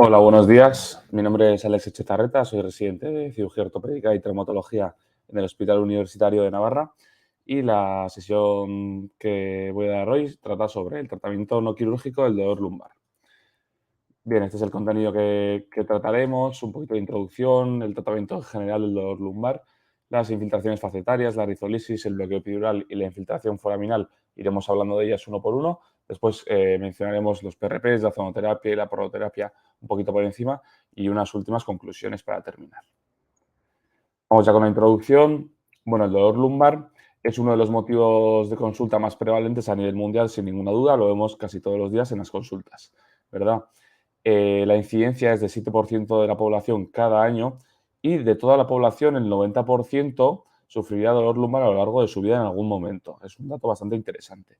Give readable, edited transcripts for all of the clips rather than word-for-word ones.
Hola, buenos días. Mi nombre es Alex Echezarreta, soy residente de cirugía ortopédica y traumatología en el Hospital Universitario de Navarra y la sesión que voy a dar hoy trata sobre el tratamiento no quirúrgico del dolor lumbar. Bien, este es el contenido que trataremos, un poquito de introducción, el tratamiento en general del dolor lumbar, las infiltraciones facetarias, la rizolisis, el bloqueo epidural y la infiltración foraminal. Iremos hablando de ellas uno por uno. Después mencionaremos los PRPs, la zonoterapia y la proloterapia un poquito por encima y unas últimas conclusiones para terminar. Vamos ya con la introducción. Bueno, el dolor lumbar es uno de los motivos de consulta más prevalentes a nivel mundial, sin ninguna duda. Lo vemos casi todos los días en las consultas, ¿verdad? La incidencia es de 7% de la población cada año y de toda la población el 90% sufrirá dolor lumbar a lo largo de su vida en algún momento. Es un dato bastante interesante.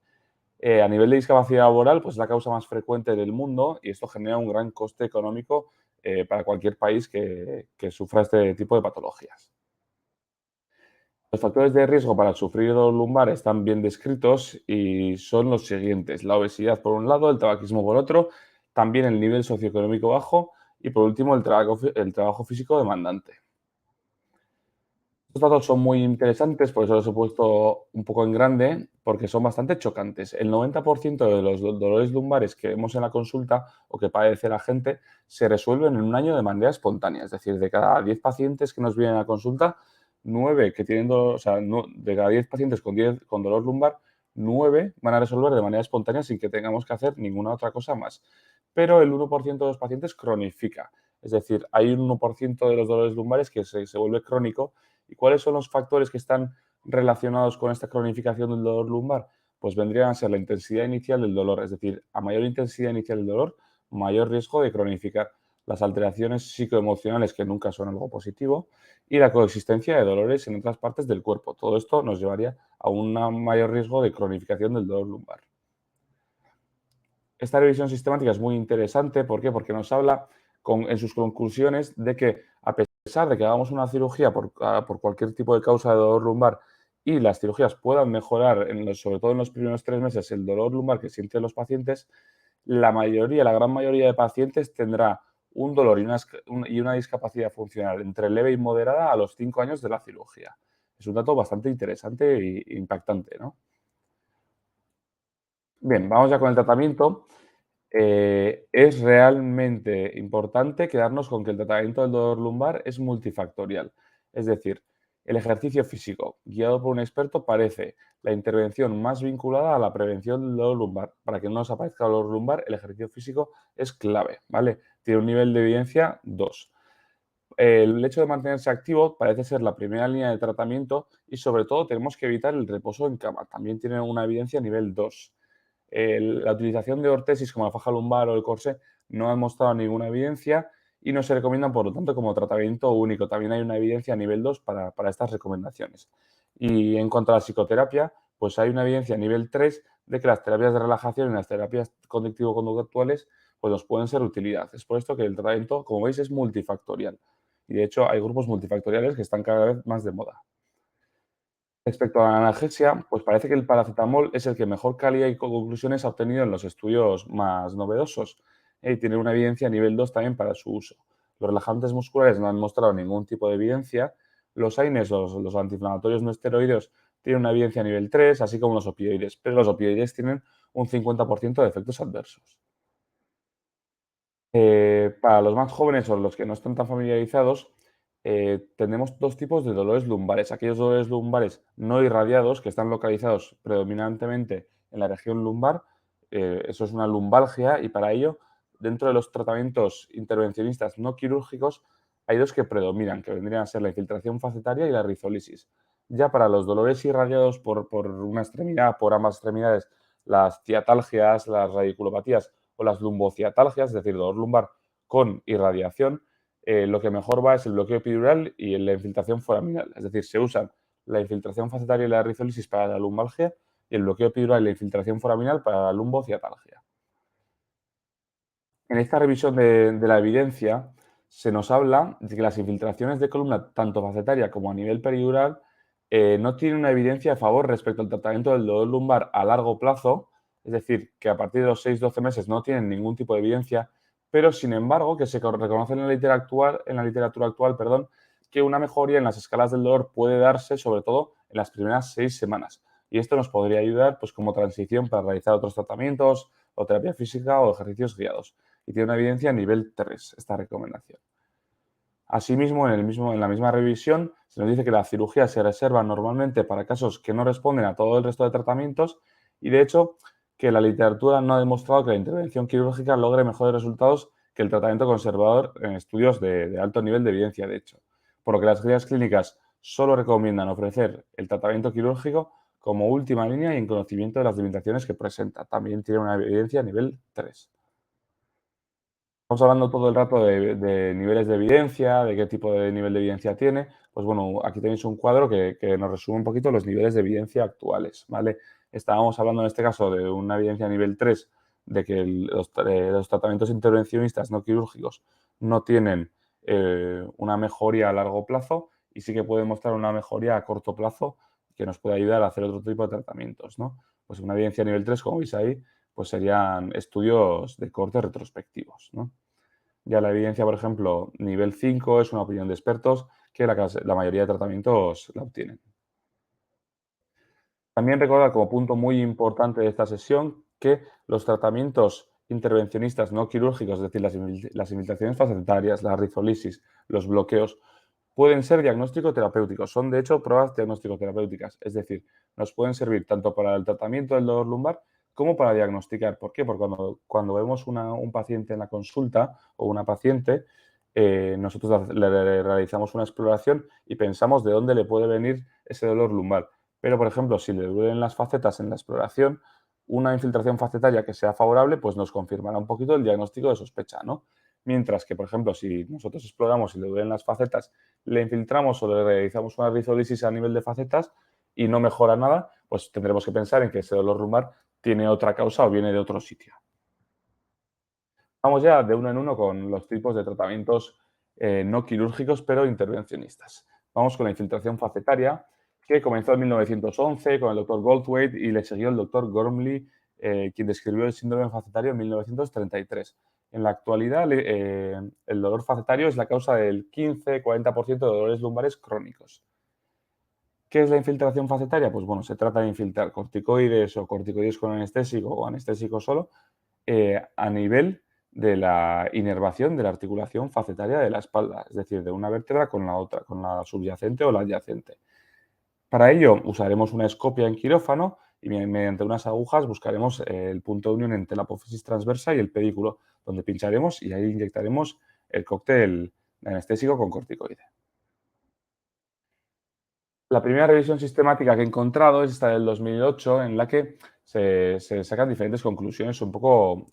A nivel de discapacidad laboral, pues es la causa más frecuente del mundo y esto genera un gran coste económico para cualquier país que sufra este tipo de patologías. Los factores de riesgo para sufrir dolor lumbar están bien descritos y son los siguientes: la obesidad por un lado, el tabaquismo por otro, también el nivel socioeconómico bajo y por último el trabajo físico demandante. Estos datos son muy interesantes, por eso los he puesto un poco en grande, porque son bastante chocantes. El 90% de los dolores lumbares que vemos en la consulta o que padece la gente se resuelven en un año de manera espontánea. Es decir, de cada 10 pacientes que nos vienen a la consulta, 9 que tienen dolor, o sea, de cada 10 pacientes con dolor lumbar, 9 van a resolver de manera espontánea sin que tengamos que hacer ninguna otra cosa más. Pero el 1% de los pacientes cronifica. Es decir, hay un 1% de los dolores lumbares que se vuelve crónico. ¿Y cuáles son los factores que están relacionados con esta cronificación del dolor lumbar? Pues vendrían a ser la intensidad inicial del dolor, es decir, a mayor intensidad inicial del dolor, mayor riesgo de cronificar. Las alteraciones psicoemocionales, que nunca son algo positivo, y la coexistencia de dolores en otras partes del cuerpo. Todo esto nos llevaría a un mayor riesgo de cronificación del dolor lumbar. Esta revisión sistemática es muy interesante. ¿Por qué? Porque nos habla en sus conclusiones de que a pesar de que hagamos una cirugía por cualquier tipo de causa de dolor lumbar y las cirugías puedan mejorar, sobre todo en los primeros 3 meses, el dolor lumbar que sienten los pacientes, la gran mayoría de pacientes tendrá un dolor y una discapacidad funcional entre leve y moderada a los 5 años de la cirugía. Es un dato bastante interesante e impactante, ¿no? Bien, vamos ya con el tratamiento. Es realmente importante quedarnos con que el tratamiento del dolor lumbar es multifactorial. Es decir, el ejercicio físico guiado por un experto parece la intervención más vinculada a la prevención del dolor lumbar. Para que no nos aparezca dolor lumbar, el ejercicio físico es clave, ¿vale? Tiene un nivel de evidencia 2. El hecho de mantenerse activo parece ser la primera línea de tratamiento y sobre todo tenemos que evitar el reposo en cama. También tiene una evidencia nivel 2. La utilización de ortesis como la faja lumbar o el corsé no han mostrado ninguna evidencia y no se recomiendan, por lo tanto, como tratamiento único. También hay una evidencia nivel 2 para estas recomendaciones. Y en cuanto a la psicoterapia, pues hay una evidencia nivel 3 de que las terapias de relajación y las terapias conductivo-conductuales pues nos pueden ser de utilidad. Es por esto que el tratamiento, como veis, es multifactorial. Y de hecho hay grupos multifactoriales que están cada vez más de moda. Respecto a la analgesia, pues parece que el paracetamol es el que mejor calidad y conclusiones ha obtenido en los estudios más novedosos, y tiene una evidencia nivel 2 también para su uso. Los relajantes musculares no han mostrado ningún tipo de evidencia. Los AINES, los antiinflamatorios no esteroideos, tienen una evidencia nivel 3, así como los opioides, pero los opioides tienen un 50% de efectos adversos. Para los más jóvenes o los que no están tan familiarizados, tenemos dos tipos de dolores lumbares. Aquellos dolores lumbares no irradiados, que están localizados predominantemente en la región lumbar, eso es una lumbalgia, y para ello, dentro de los tratamientos intervencionistas no quirúrgicos, hay dos que predominan, que vendrían a ser la infiltración facetaria y la rizolisis. Ya para los dolores irradiados por una extremidad, por ambas extremidades, las ciatalgias, las radiculopatías o las lumbociatalgias, es decir, dolor lumbar con irradiación, lo que mejor va es el bloqueo epidural y la infiltración foraminal. Es decir, se usan la infiltración facetaria y la rizolisis para la lumbalgia y el bloqueo epidural y la infiltración foraminal para la lumbociatalgia. En esta revisión de la evidencia se nos habla de que las infiltraciones de columna, tanto facetaria como a nivel peridural, no tienen una evidencia a favor respecto al tratamiento del dolor lumbar a largo plazo, es decir, que a partir de los 6-12 meses no tienen ningún tipo de evidencia, pero sin embargo que se reconoce en la literatura actual, perdón, que una mejoría en las escalas del dolor puede darse sobre todo en las primeras 6 semanas. Y esto nos podría ayudar pues, como transición para realizar otros tratamientos o terapia física o ejercicios guiados. Y tiene una evidencia a nivel 3 esta recomendación. Asimismo, en la misma revisión se nos dice que la cirugía se reserva normalmente para casos que no responden a todo el resto de tratamientos y, de hecho, que la literatura no ha demostrado que la intervención quirúrgica logre mejores resultados que el tratamiento conservador en estudios de alto nivel de evidencia, de hecho. Por lo que las guías clínicas solo recomiendan ofrecer el tratamiento quirúrgico como última línea y en conocimiento de las limitaciones que presenta. También tiene una evidencia a nivel 3. Estamos hablando todo el rato de niveles de evidencia, de qué tipo de nivel de evidencia tiene. Pues bueno, aquí tenéis un cuadro que nos resume un poquito los niveles de evidencia actuales, ¿vale? Estábamos hablando en este caso de una evidencia a nivel 3 de que los tratamientos intervencionistas no quirúrgicos no tienen una mejoría a largo plazo y sí que pueden mostrar una mejoría a corto plazo que nos puede ayudar a hacer otro tipo de tratamientos, ¿no? Pues una evidencia a nivel 3, como veis ahí, pues serían estudios de corte retrospectivos, ¿no? Ya la evidencia, por ejemplo, nivel 5 es una opinión de expertos que la mayoría de tratamientos la obtienen. También recordar como punto muy importante de esta sesión que los tratamientos intervencionistas no quirúrgicos, es decir, las infiltraciones facetarias, la rizolisis, los bloqueos, pueden ser diagnóstico-terapéuticos. Son, de hecho, pruebas diagnóstico-terapéuticas. Es decir, nos pueden servir tanto para el tratamiento del dolor lumbar como para diagnosticar. ¿Por qué? Porque cuando vemos un paciente en la consulta o una paciente, nosotros le realizamos una exploración y pensamos de dónde le puede venir ese dolor lumbar. Pero, por ejemplo, si le duelen las facetas en la exploración, una infiltración facetaria que sea favorable, pues nos confirmará un poquito el diagnóstico de sospecha, ¿no? Mientras que, por ejemplo, si nosotros exploramos y le duelen las facetas, le infiltramos o le realizamos una rizolisis a nivel de facetas y no mejora nada, pues tendremos que pensar en que ese dolor lumbar tiene otra causa o viene de otro sitio. Vamos ya de uno en uno con los tipos de tratamientos no quirúrgicos, pero intervencionistas. Vamos con la infiltración facetaria, que comenzó en 1911 con el doctor Goldthwait y le siguió el doctor Gormley, quien describió el síndrome facetario en 1933. En la actualidad, el dolor facetario es la causa del 15-40% de dolores lumbares crónicos. ¿Qué es la infiltración facetaria? Pues bueno, se trata de infiltrar corticoides o corticoides con anestésico o anestésico solo a nivel de la inervación de la articulación facetaria de la espalda, es decir, de una vértebra con la otra, con la subyacente o la adyacente. Para ello usaremos una escopia en quirófano y mediante unas agujas buscaremos el punto de unión entre la apófisis transversa y el pedículo, donde pincharemos y ahí inyectaremos el cóctel anestésico con corticoide. La primera revisión sistemática que he encontrado es esta del 2008, en la que se sacan diferentes conclusiones un poco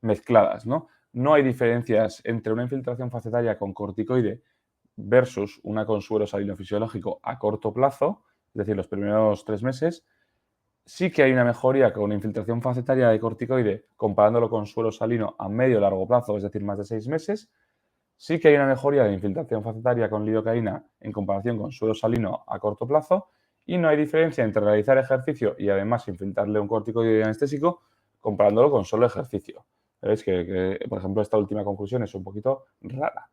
mezcladas, ¿no? No hay diferencias entre una infiltración facetaria con corticoide versus una con suero salino fisiológico a corto plazo, es decir, los primeros 3 meses. Sí que hay una mejoría con una infiltración facetaria de corticoide comparándolo con suero salino a medio o largo plazo, es decir, más de 6 meses. Sí que hay una mejoría de infiltración facetaria con lidocaína en comparación con suero salino a corto plazo y no hay diferencia entre realizar ejercicio y además infiltrarle un corticoide anestésico comparándolo con solo ejercicio. ¿Veis por ejemplo, esta última conclusión es un poquito rara?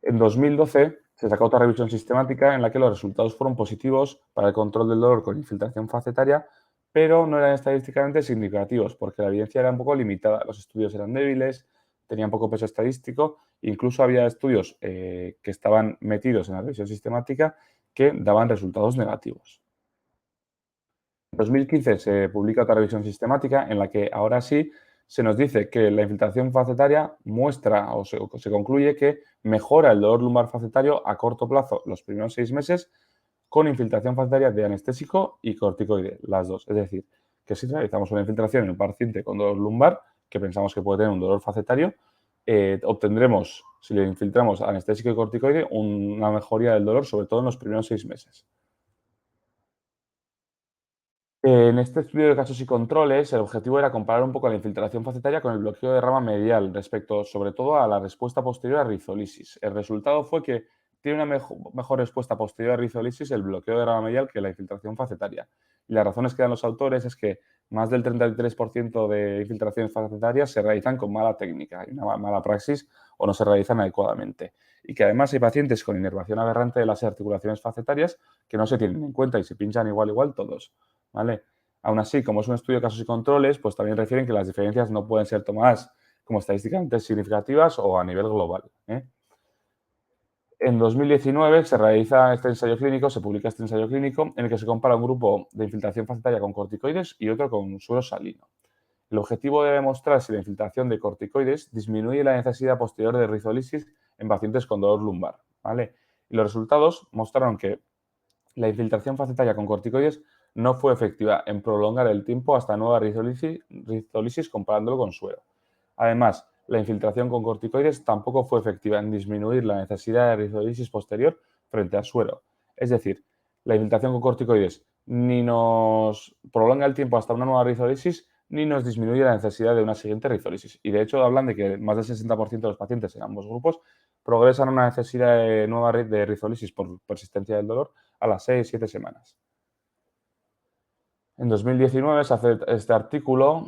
En 2012 se sacó otra revisión sistemática en la que los resultados fueron positivos para el control del dolor con infiltración facetaria, pero no eran estadísticamente significativos porque la evidencia era un poco limitada. Los estudios eran débiles, tenían poco peso estadístico, incluso había estudios que estaban metidos en la revisión sistemática que daban resultados negativos. En 2015 se publica otra revisión sistemática en la que ahora sí se nos dice que la infiltración facetaria muestra o se concluye que mejora el dolor lumbar facetario a corto plazo los primeros 6 meses con infiltración facetaria de anestésico y corticoide, las dos. Es decir, que si realizamos una infiltración en un paciente con dolor lumbar, que pensamos que puede tener un dolor facetario, obtendremos, si le infiltramos anestésico y corticoide, una mejoría del dolor, sobre todo en los primeros 6 meses. En este estudio de casos y controles, el objetivo era comparar un poco la infiltración facetaria con el bloqueo de rama medial respecto, sobre todo, a la respuesta posterior a rizolisis. El resultado fue que tiene una mejor respuesta posterior a rizolisis el bloqueo de rama medial que la infiltración facetaria. Y las razones que dan los autores es que más del 33% de infiltraciones facetarias se realizan con mala técnica, hay una mala praxis o no se realizan adecuadamente. Y que además hay pacientes con inervación aberrante de las articulaciones facetarias que no se tienen en cuenta y se pinchan igual todos, ¿vale? Aún así, como es un estudio de casos y controles, pues también refieren que las diferencias no pueden ser tomadas como estadísticamente significativas o a nivel global, ¿eh? En 2019 se realiza este ensayo clínico, se publica este ensayo clínico en el que se compara un grupo de infiltración facetaria con corticoides y otro con suero salino. El objetivo de demostrar si la infiltración de corticoides disminuye la necesidad posterior de rizolisis en pacientes con dolor lumbar, ¿vale? Y los resultados mostraron que la infiltración facetaria con corticoides no fue efectiva en prolongar el tiempo hasta nueva rizolisis comparándolo con suero. Además, la infiltración con corticoides tampoco fue efectiva en disminuir la necesidad de rizolisis posterior frente al suero. Es decir, la infiltración con corticoides ni nos prolonga el tiempo hasta una nueva rizolisis ni nos disminuye la necesidad de una siguiente rizolisis. Y de hecho hablan de que más del 60% de los pacientes en ambos grupos progresan a una necesidad de nueva de rizolisis por persistencia del dolor a las 6-7 semanas. En 2019 se hace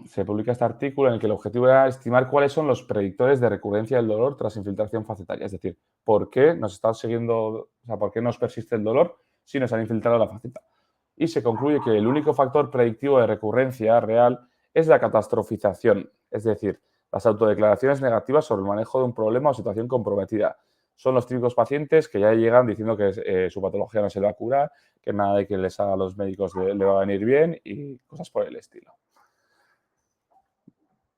se publica este artículo en el que el objetivo era estimar cuáles son los predictores de recurrencia del dolor tras infiltración facetaria. Es decir, por qué nos está siguiendo, o sea, por qué nos persiste el dolor si nos han infiltrado la faceta. Y se concluye que el único factor predictivo de recurrencia real es la catastrofización, es decir, las autodeclaraciones negativas sobre el manejo de un problema o situación comprometida. Son los típicos pacientes que ya llegan diciendo que su patología no se le va a curar, que nada de que les haga a los médicos le va a venir bien y cosas por el estilo.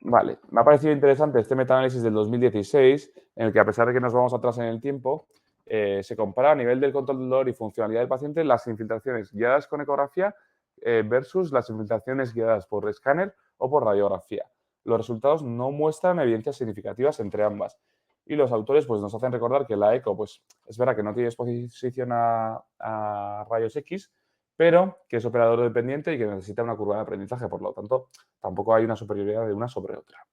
Vale, me ha parecido interesante este metaanálisis del 2016, en el que a pesar de que nos vamos atrás en el tiempo, se compara a nivel del control del dolor y funcionalidad del paciente las infiltraciones guiadas con ecografía versus las infiltraciones guiadas por escáner o por radiografía. Los resultados no muestran evidencias significativas entre ambas. Y los autores pues, nos hacen recordar que la eco, pues, es verdad que no tiene exposición a rayos X, pero que es operador dependiente y que necesita una curva de aprendizaje. Por lo tanto, tampoco hay una superioridad de una sobre otra.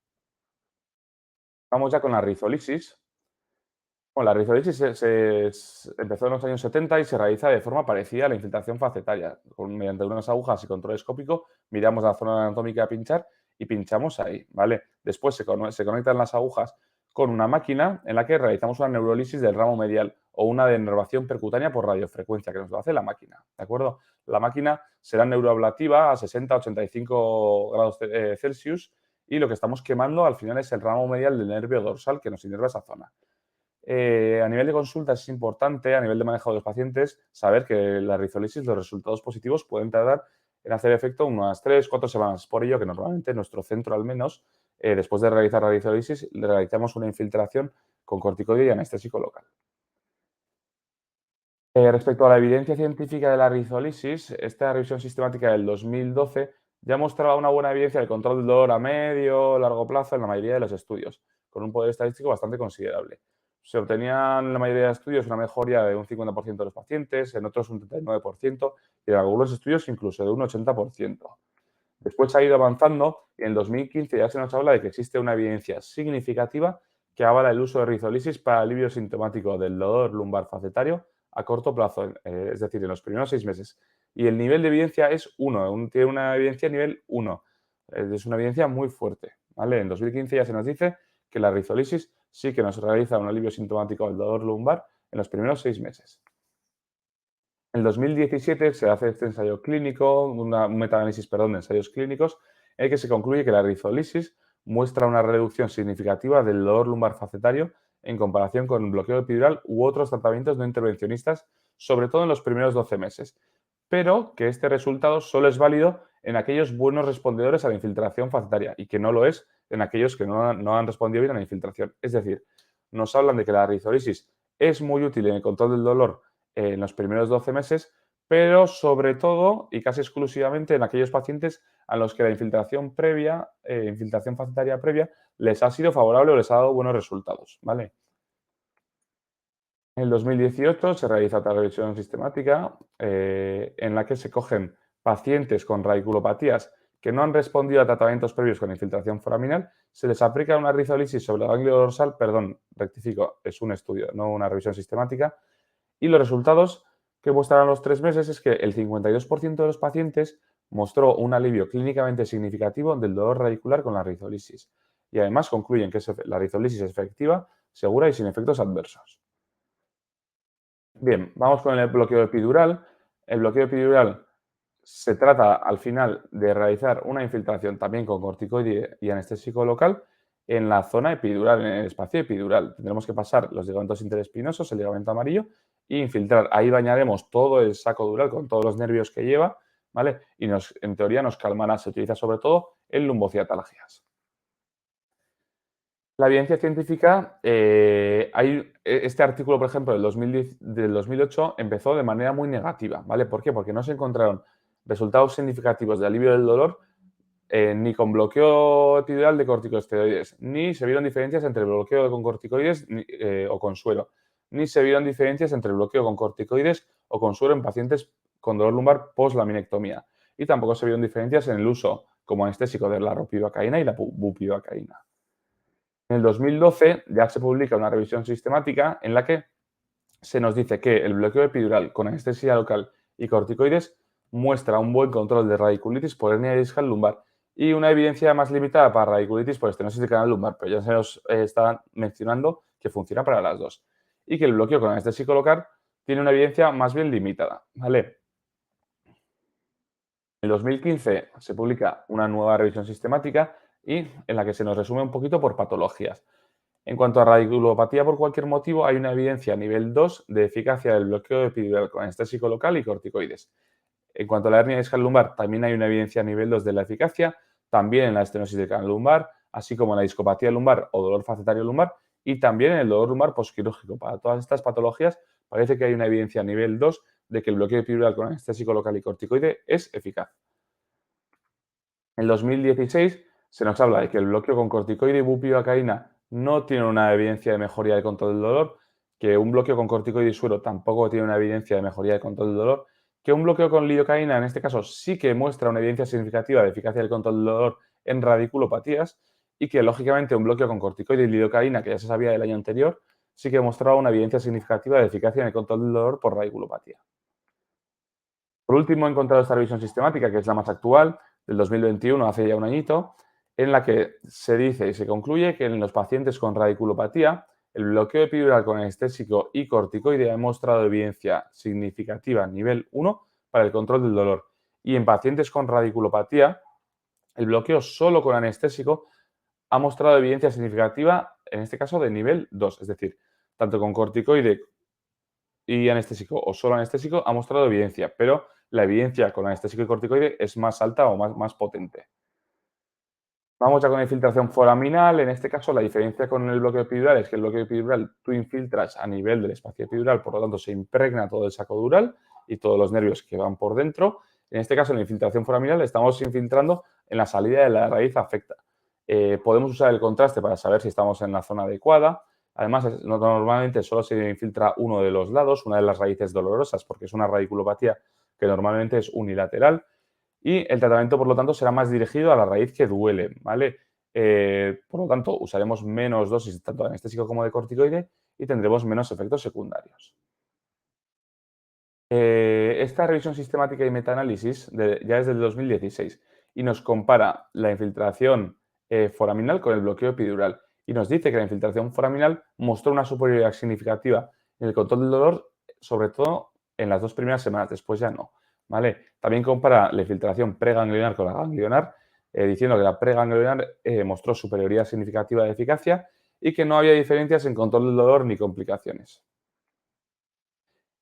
Vamos ya con la rizolisis. Bueno, la rizolisis empezó en los años 70 y se realiza de forma parecida a la infiltración facetaria. Mediante unas agujas y control escópico miramos la zona anatómica a pinchar y pinchamos ahí, ¿vale? Después se conectan las agujas con una máquina en la que realizamos una neurólisis del ramo medial o una denervación percutánea por radiofrecuencia, que nos lo hace la máquina, ¿de acuerdo? La máquina será neuroablativa a 60-85 grados Celsius y lo que estamos quemando al final es el ramo medial del nervio dorsal que nos inerva esa zona. A nivel de consultas es importante, a nivel de manejo de los pacientes, saber que la rizolisis, los resultados positivos pueden tardar en hacer efecto unas 3-4 semanas. Por ello que normalmente en nuestro centro al menos, después de realizar la rizolisis, le realizamos una infiltración con corticoide y anestésico local. Respecto a la evidencia científica de la rizolisis, esta revisión sistemática del 2012 ya mostraba una buena evidencia del control del dolor a medio o largo plazo en la mayoría de los estudios, con un poder estadístico bastante considerable. Se obtenían en la mayoría de estudios una mejoría de un 50% de los pacientes, en otros un 39% y en algunos estudios incluso de un 80%. Después ha ido avanzando y en 2015 ya se nos habla de que existe una evidencia significativa que avala el uso de rizolisis para alivio sintomático del dolor lumbar facetario a corto plazo, es decir, en los primeros 6 meses. Y el nivel de evidencia es 1, tiene una evidencia nivel 1. Es una evidencia muy fuerte, ¿vale? En 2015 ya se nos dice que la rizolisis sí que nos realiza un alivio sintomático del dolor lumbar en los primeros 6 meses. En 2017 se hace este ensayo clínico, un metaanálisis, perdón, de ensayos clínicos, en el que se concluye que la rizolisis muestra una reducción significativa del dolor lumbar facetario en comparación con el bloqueo epidural u otros tratamientos no intervencionistas, sobre todo en los primeros 12 meses, pero que este resultado solo es válido en aquellos buenos respondedores a la infiltración facetaria y que no lo es en aquellos que no han respondido bien a la infiltración. Es decir, nos hablan de que la rizolisis es muy útil en el control del dolor en los primeros 12 meses, pero sobre todo y casi exclusivamente en aquellos pacientes a los que la infiltración previa, infiltración facetaria previa, les ha sido favorable o les ha dado buenos resultados, ¿vale? En el 2018 se realiza otra revisión sistemática en la que se cogen pacientes con radiculopatías que no han respondido a tratamientos previos con infiltración foraminal, se les aplica una rizolisis sobre el ganglio dorsal, perdón, rectifico, es un estudio, no una revisión sistemática, y los resultados que muestran a los 3 meses es que el 52% de los pacientes mostró un alivio clínicamente significativo del dolor radicular con la rizolisis. Y además concluyen que la rizolisis es efectiva, segura y sin efectos adversos. Bien, vamos con el bloqueo epidural. El bloqueo epidural se trata al final de realizar una infiltración también con corticoide y anestésico local en la zona epidural, en el espacio epidural. Tendremos que pasar los ligamentos interespinosos, el ligamento amarillo, e infiltrar. Ahí bañaremos todo el saco dural con todos los nervios que lleva, ¿vale? Y en teoría nos calmará. Se utiliza sobre todo en lumbociatalgias. La evidencia científica, este artículo, por ejemplo, del 2008, empezó de manera muy negativa, ¿vale? ¿Por qué? Porque no se encontraron resultados significativos de alivio del dolor ni con bloqueo epidural de corticosteroides, ni se vieron diferencias entre el bloqueo con corticoides o con suero, ni se vieron diferencias entre el bloqueo con corticoides o con suero en pacientes con dolor lumbar post-laminectomía. Y tampoco se vieron diferencias en el uso como anestésico de la ropivacaína y la bupivacaína. En el 2012 ya se publica una revisión sistemática en la que se nos dice que el bloqueo epidural con anestesia local y corticoides muestra un buen control de radiculitis por hernia discal lumbar y una evidencia más limitada para radiculitis por estenosis de canal lumbar, pero ya se nos está mencionando que funciona para las dos. Y que el bloqueo con anestésico local tiene una evidencia más bien limitada, ¿vale? En 2015 se publica una nueva revisión sistemática y en la que se nos resume un poquito por patologías. En cuanto a radiculopatía por cualquier motivo, hay una evidencia a nivel 2 de eficacia del bloqueo epidural con anestésico local y corticoides. En cuanto a la hernia discal lumbar, también hay una evidencia a nivel 2 de la eficacia, también en la estenosis del canal lumbar, así como en la discopatía lumbar o dolor facetario lumbar y también en el dolor lumbar posquirúrgico. Para todas estas patologías parece que hay una evidencia a nivel 2 de que el bloqueo epidural con anestésico local y corticoide es eficaz. En 2016 se nos habla de que el bloqueo con corticoide y bupivacaína no tiene una evidencia de mejoría del control del dolor, que un bloqueo con corticoide y suero tampoco tiene una evidencia de mejoría del control del dolor, que un bloqueo con lidocaína en este caso sí que muestra una evidencia significativa de eficacia del control del dolor en radiculopatías y que lógicamente un bloqueo con corticoide y lidocaína, que ya se sabía del año anterior, sí que mostraba una evidencia significativa de eficacia en el control del dolor por radiculopatía. Por último, he encontrado esta revisión sistemática, que es la más actual, del 2021, hace ya un añito, en la que se dice y se concluye que en los pacientes con radiculopatía, el bloqueo epidural con anestésico y corticoide ha mostrado evidencia significativa nivel 1 para el control del dolor. Y en pacientes con radiculopatía, el bloqueo solo con anestésico ha mostrado evidencia significativa, en este caso de nivel 2, es decir, tanto con corticoide y anestésico o solo anestésico ha mostrado evidencia, pero la evidencia con anestésico y corticoide es más alta o más potente. Vamos ya con la infiltración foraminal. En este caso, la diferencia con el bloqueo epidural es que el bloqueo epidural tú infiltras a nivel del espacio epidural, por lo tanto se impregna todo el saco dural y todos los nervios que van por dentro. En este caso, en la infiltración foraminal estamos infiltrando en la salida de la raíz afecta. Podemos usar el contraste para saber si estamos en la zona adecuada. Además, normalmente solo se infiltra uno de los lados, una de las raíces dolorosas, porque es una radiculopatía que normalmente es unilateral. Y el tratamiento, por lo tanto, será más dirigido a la raíz que duele, ¿vale? Por lo tanto, usaremos menos dosis tanto de anestésico como de corticoide y tendremos menos efectos secundarios. Esta revisión sistemática y metaanálisis ya es del 2016 y nos compara la infiltración foraminal con el bloqueo epidural y nos dice que la infiltración foraminal mostró una superioridad significativa en el control del dolor, sobre todo en las 2 primeras semanas, después ya no. ¿Vale? También compara la infiltración preganglionar con la ganglionar, diciendo que la preganglionar mostró superioridad significativa de eficacia y que no había diferencias en control del dolor ni complicaciones.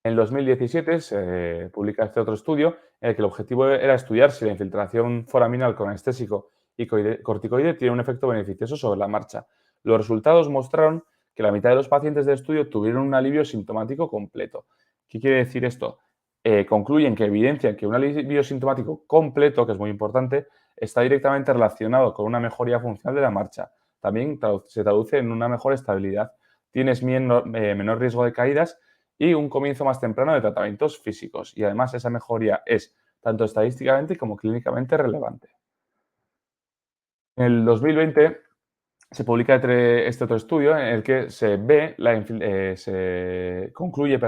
En 2017 se publica este otro estudio en el que el objetivo era estudiar si la infiltración foraminal con anestésico y corticoide tiene un efecto beneficioso sobre la marcha. Los resultados mostraron que la mitad de los pacientes del estudio tuvieron un alivio sintomático completo. ¿Qué quiere decir esto? Concluyen que evidencian que un alivio sintomático completo, que es muy importante, está directamente relacionado con una mejoría funcional de la marcha. También se traduce en una mejor estabilidad. Tienes menor riesgo de caídas y un comienzo más temprano de tratamientos físicos. Y además esa mejoría es tanto estadísticamente como clínicamente relevante. En el 2020 se publica este otro estudio en el que se concluye,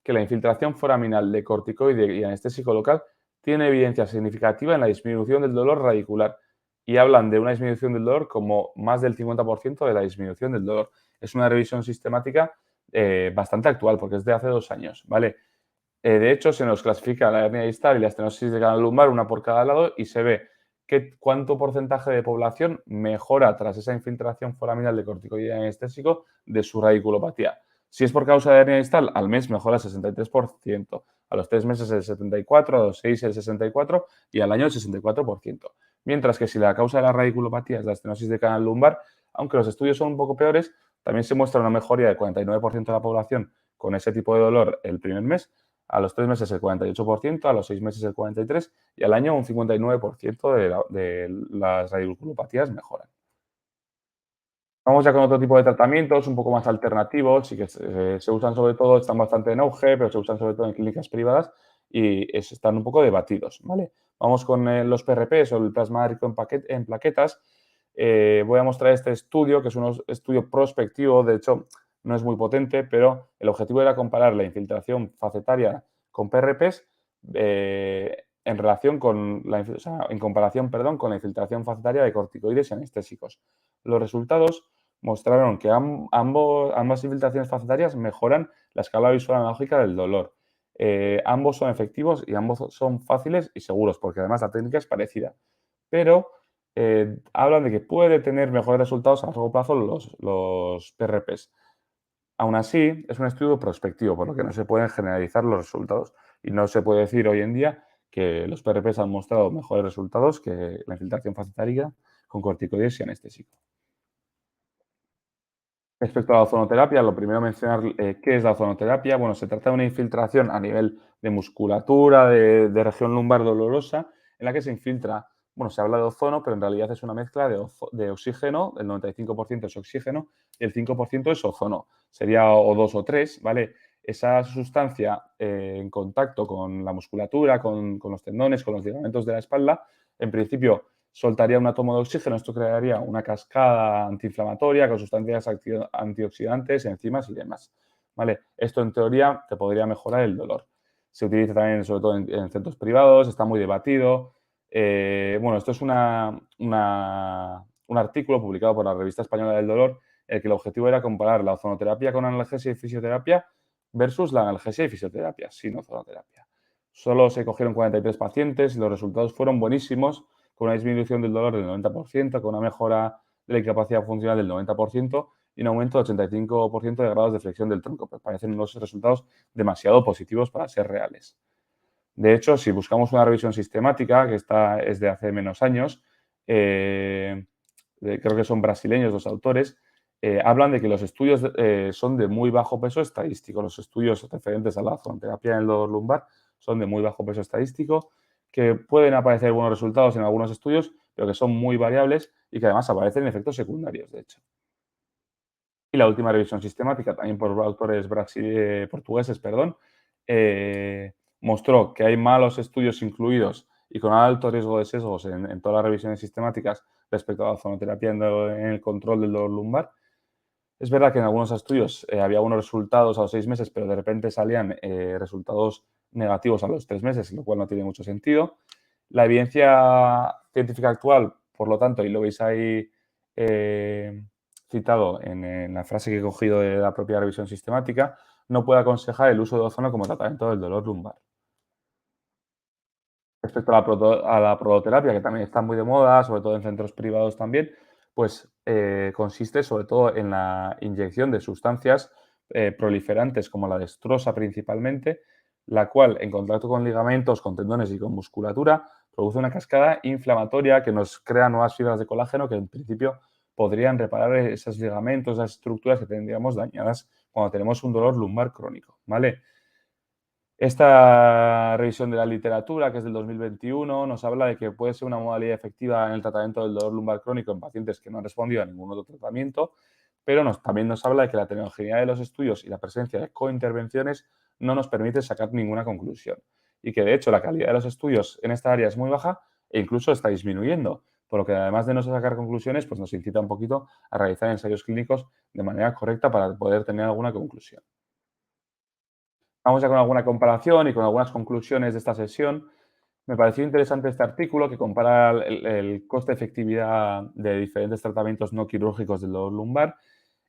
que la infiltración foraminal de corticoide y anestésico local tiene evidencia significativa en la disminución del dolor radicular y hablan de una disminución del dolor como más del 50% de la disminución del dolor. Es una revisión sistemática bastante actual porque es de hace 2 años, ¿vale? De hecho, se nos clasifica la hernia distal y la estenosis de canal lumbar, una por cada lado, y se ve cuánto porcentaje de población mejora tras esa infiltración foraminal de corticoide anestésico de su radiculopatía. Si es por causa de hernia distal, al mes mejora el 63%, a los 3 meses el 74%, a los 6 el 64% y al año el 64%. Mientras que si la causa de la radiculopatía es la estenosis de canal lumbar, aunque los estudios son un poco peores, también se muestra una mejoría del 49% de la población con ese tipo de dolor el primer mes, a los 3 meses el 48%, a los 6 meses el 43% y al año un 59% de las radiculopatías mejoran. Vamos ya con otro tipo de tratamientos un poco más alternativos y que se usan sobre todo, están bastante en auge, pero se usan sobre todo en clínicas privadas y están un poco debatidos, ¿vale? Vamos con los PRPs o el plasma rico en plaquetas. Voy a mostrar este estudio, que es un estudio prospectivo, de hecho no es muy potente, pero el objetivo era comparar la infiltración facetaria con PRPs en relación con o sea, en comparación, perdón, con la infiltración facetaria de corticoides y anestésicos. Los resultados mostraron que ambas infiltraciones facetarias mejoran la escala visual analógica del dolor. Ambos son efectivos y ambos son fáciles y seguros, porque además la técnica es parecida. Pero hablan de que puede tener mejores resultados a largo plazo los PRPs. Aún así, es un estudio prospectivo, por lo que no se pueden generalizar los resultados. Y no se puede decir hoy en día que los PRPs han mostrado mejores resultados que la infiltración facetaria con corticoides y anestésico. Respecto a la ozonoterapia, lo primero mencionar qué es la ozonoterapia. Bueno, se trata de una infiltración a nivel de musculatura, de región lumbar dolorosa, en la que se infiltra, bueno, se habla de ozono, pero en realidad es una mezcla de oxígeno, el 95% es oxígeno y el 5% es ozono. Sería O2 o 3, ¿vale? Esa sustancia en contacto con la musculatura, con los tendones, con los ligamentos de la espalda, en principio soltaría un átomo de oxígeno, esto crearía una cascada antiinflamatoria con sustancias antioxidantes, enzimas y demás. ¿Vale? Esto en teoría te podría mejorar el dolor. Se utiliza también sobre todo en centros privados, está muy debatido. Bueno, esto es un artículo publicado por la Revista Española del Dolor, en el que el objetivo era comparar la ozonoterapia con analgesia y fisioterapia versus la analgesia y fisioterapia sin ozonoterapia. Solo se cogieron 43 pacientes y los resultados fueron buenísimos, con una disminución del dolor del 90%, con una mejora de la incapacidad funcional del 90% y un aumento del 85% de grados de flexión del tronco. Pues parecen unos resultados demasiado positivos para ser reales. De hecho, si buscamos una revisión sistemática, que esta es de hace menos años, creo que son brasileños los autores, hablan de que los estudios son de muy bajo peso estadístico. Los estudios referentes a la ozonoterapia en el dolor lumbar son de muy bajo peso estadístico, que pueden aparecer buenos resultados en algunos estudios, pero que son muy variables y que además aparecen efectos secundarios, de hecho. Y la última revisión sistemática, también por autores portugueses, perdón, mostró que hay malos estudios incluidos y con alto riesgo de sesgos en todas las revisiones sistemáticas respecto a la ozonoterapia en el control del dolor lumbar. Es verdad que en algunos estudios había buenos resultados a los 6 meses, pero de repente salían resultados negativos a los 3 meses, lo cual no tiene mucho sentido. La evidencia científica actual, por lo tanto, y lo veis ahí eh, citado en la frase que he cogido de la propia revisión sistemática, no puede aconsejar el uso de ozono como tratamiento del dolor lumbar. Respecto a la prototerapia, que también está muy de moda, sobre todo en centros privados también, pues consiste sobre todo en la inyección de sustancias proliferantes como la dextrosa principalmente, la cual en contacto con ligamentos, con tendones y con musculatura produce una cascada inflamatoria que nos crea nuevas fibras de colágeno que en principio podrían reparar esos ligamentos, esas estructuras que tendríamos dañadas cuando tenemos un dolor lumbar crónico, ¿vale? Esta revisión de la literatura, que es del 2021, nos habla de que puede ser una modalidad efectiva en el tratamiento del dolor lumbar crónico en pacientes que no han respondido a ningún otro tratamiento, pero también nos habla de que la heterogeneidad de los estudios y la presencia de cointervenciones no nos permite sacar ninguna conclusión. Y que, de hecho, la calidad de los estudios en esta área es muy baja e incluso está disminuyendo, por lo que además de no sacar conclusiones, pues nos incita un poquito a realizar ensayos clínicos de manera correcta para poder tener alguna conclusión. Vamos ya con alguna comparación y con algunas conclusiones de esta sesión. Me pareció interesante este artículo que compara el coste-efectividad de diferentes tratamientos no quirúrgicos del dolor lumbar,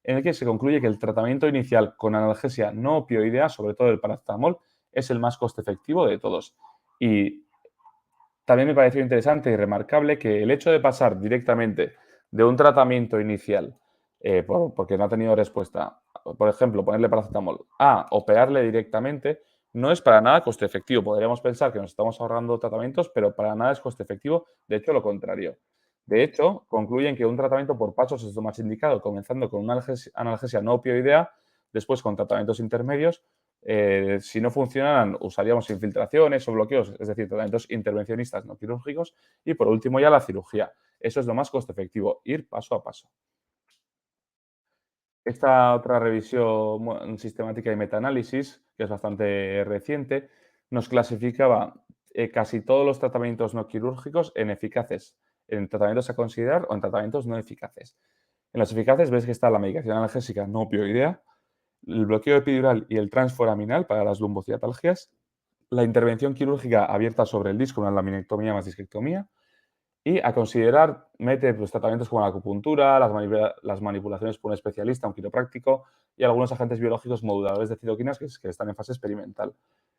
en el que se concluye que el tratamiento inicial con analgesia no opioidea, sobre todo el paracetamol, es el más coste efectivo de todos. Y también me pareció interesante y remarcable que el hecho de pasar directamente de un tratamiento inicial, porque no ha tenido respuesta, por ejemplo, ponerle paracetamol, a operarle directamente, no es para nada coste efectivo. Podríamos pensar que nos estamos ahorrando tratamientos, pero para nada es coste efectivo. De hecho, lo contrario. De hecho, concluyen que un tratamiento por pasos es lo más indicado, comenzando con una analgesia no opioidea, después con tratamientos intermedios. Si no funcionan, usaríamos infiltraciones o bloqueos, es decir, tratamientos intervencionistas no quirúrgicos. Y por último, ya la cirugía. Eso es lo más coste efectivo, ir paso a paso. Esta otra revisión sistemática y metaanálisis, que es bastante reciente, nos clasificaba casi todos los tratamientos no quirúrgicos en eficaces, en tratamientos a considerar o en tratamientos no eficaces. En los eficaces ves que está la medicación analgésica no opioidea, el bloqueo epidural y el transforaminal para las lumbociatalgias, la intervención quirúrgica abierta sobre el disco, una laminectomía más disquectomía, y a considerar, mete pues, tratamientos como la acupuntura, las manipulaciones por un especialista, un quiropráctico y algunos agentes biológicos moduladores de citoquinas que están en fase experimental.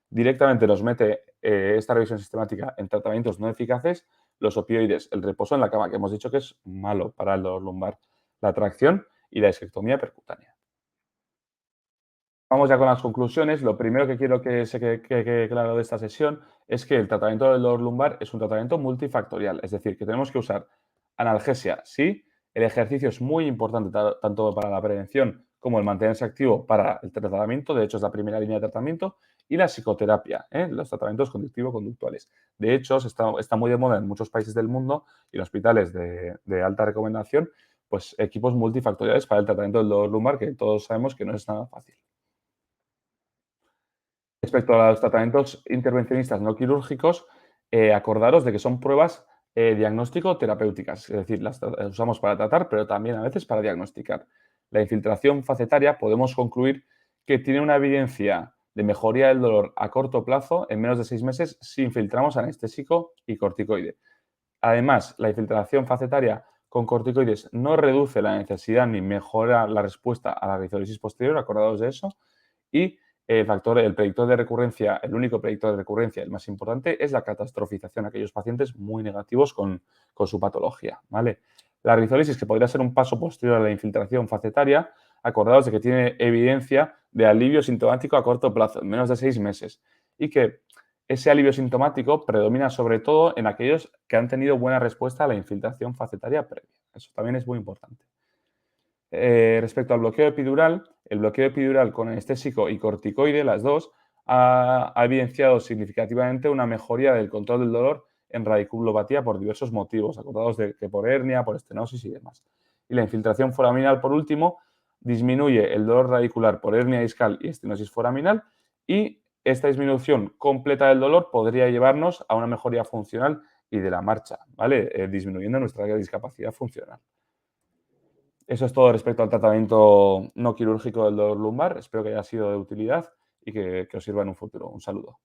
Directamente nos mete esta revisión sistemática en tratamientos no eficaces, los opioides, el reposo en la cama, que hemos dicho que es malo para el dolor lumbar, la tracción y la disquectomía percutánea. Vamos ya con las conclusiones. Lo primero que quiero que se quede claro de esta sesión es que el tratamiento del dolor lumbar es un tratamiento multifactorial, es decir, que tenemos que usar analgesia, sí, el ejercicio es muy importante tanto para la prevención como el mantenerse activo para el tratamiento, de hecho es la primera línea de tratamiento, y la psicoterapia, los tratamientos conductivo-conductuales. De hecho, está muy de moda en muchos países del mundo y en hospitales de alta recomendación, pues equipos multifactoriales para el tratamiento del dolor lumbar, que todos sabemos que no es nada fácil. Respecto a los tratamientos intervencionistas no quirúrgicos, acordaros de que son pruebas diagnóstico-terapéuticas, es decir, las usamos para tratar, pero también a veces para diagnosticar. La infiltración facetaria podemos concluir que tiene una evidencia de mejoría del dolor a corto plazo en menos de 6 meses si infiltramos anestésico y corticoide. Además, la infiltración facetaria con corticoides no reduce la necesidad ni mejora la respuesta a la rizolisis posterior, acordados de eso, y el predictor de recurrencia, el único predictor de recurrencia, el más importante, es la catastrofización, aquellos pacientes muy negativos con su patología, ¿vale? La rizolisis, que podría ser un paso posterior a la infiltración facetaria, acordados de que tiene evidencia de alivio sintomático a corto plazo, en menos de 6 meses, y que ese alivio sintomático predomina sobre todo en aquellos que han tenido buena respuesta a la infiltración facetaria previa. Eso también es muy importante. Respecto al bloqueo epidural, el bloqueo epidural con anestésico y corticoide, las dos, ha evidenciado significativamente una mejoría del control del dolor en radiculopatía por diversos motivos, acordados de que por hernia, por estenosis y demás. Y la infiltración foraminal, por último, disminuye el dolor radicular por hernia discal y estenosis foraminal, y esta disminución completa del dolor podría llevarnos a una mejoría funcional y de la marcha, ¿vale? Disminuyendo nuestra discapacidad funcional. Eso es todo respecto al tratamiento no quirúrgico del dolor lumbar. Espero que haya sido de utilidad y que os sirva en un futuro. Un saludo.